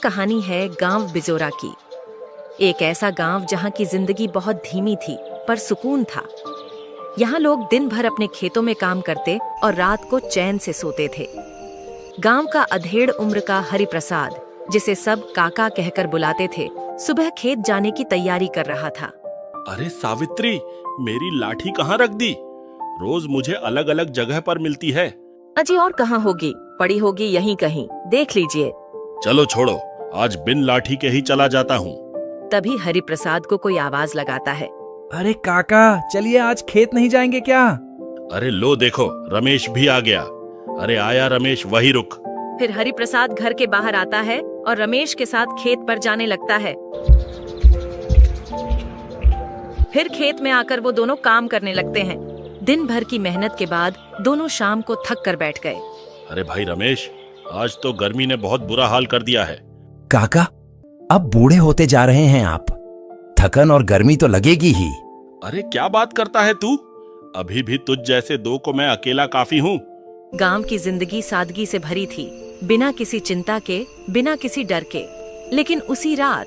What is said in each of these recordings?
कहानी है गांव बिजोरा की। एक ऐसा गांव जहां की जिंदगी बहुत धीमी थी पर सुकून था। यहाँ लोग दिन भर अपने खेतों में काम करते और रात को चैन से सोते थे। गांव का अधेड़ उम्र का हरिप्रसाद, जिसे सब काका कहकर बुलाते थे, सुबह खेत जाने की तैयारी कर रहा था। अरे सावित्री, मेरी लाठी कहाँ रख दी? रोज मुझे अलग अलग जगह पर मिलती है। अजी और कहाँ होगी, पड़ी होगी यहीं कहीं, देख लीजिए। चलो छोड़ो, आज बिन लाठी के ही चला जाता हूँ। तभी हरिप्रसाद को कोई आवाज लगाता है। अरे काका, चलिए आज खेत नहीं जाएंगे क्या? अरे लो देखो, रमेश भी आ गया। अरे आया रमेश, वही रुक। फिर हरिप्रसाद घर के बाहर आता है और रमेश के साथ खेत पर जाने लगता है। फिर खेत में आकर वो दोनों काम करने लगते हैं। दिन भर की मेहनत के बाद दोनों शाम को थक कर बैठ गए। अरे भाई रमेश, आज तो गर्मी ने बहुत बुरा हाल कर दिया है। काका, अब बूढ़े होते जा रहे हैं आप, थकन और गर्मी तो लगेगी ही। अरे क्या बात करता है तू? अभी भी तुझ जैसे दो को मैं अकेला काफी हूँ। गांव की जिंदगी सादगी से भरी थी, बिना किसी चिंता के, बिना किसी डर के। लेकिन उसी रात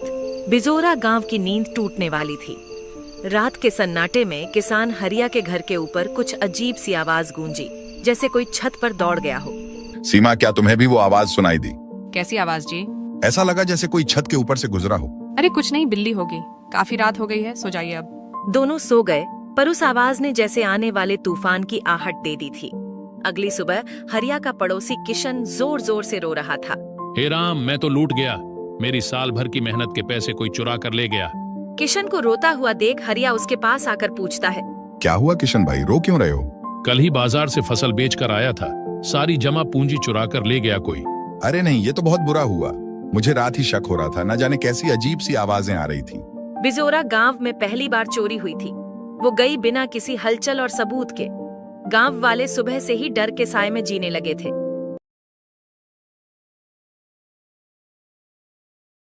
बिजोरा गांव की नींद टूटने वाली थी। रात के सन्नाटे में किसान हरिया के घर के ऊपर कुछ अजीब सी आवाज गूंजी, जैसे कोई छत पर दौड़ गया हो। सीमा, क्या तुम्हें भी वो आवाज सुनाई दी? कैसी आवाज जी? ऐसा लगा जैसे कोई छत के ऊपर से गुजरा हो। अरे कुछ नहीं, बिल्ली होगी। काफी रात हो गई है, सो जाइए अब। दोनों सो गए, पर उस आवाज ने जैसे आने वाले तूफान की आहट दे दी थी। अगली सुबह हरिया का पड़ोसी किशन जोर जोर से रो रहा था। हे राम, मैं तो लूट गया। मेरी साल भर की मेहनत के पैसे कोई चुरा कर ले गया। किशन को रोता हुआ देख हरिया उसके पास आकर पूछता है, क्या हुआ किशन भाई, रो क्यों रहे हो? कल ही बाजार से फसल बेच कर आया था, सारी जमा पूंजी चुरा कर ले गया कोई। अरे नहीं, ये तो बहुत बुरा हुआ। मुझे रात ही शक हो रहा था, न जाने कैसी अजीब सी आवाजें आ रही थी। बिजोरा गांव में पहली बार चोरी हुई थी। वो गई बिना किसी हलचल और सबूत के। गांव वाले सुबह से ही डर के साए में जीने लगे थे।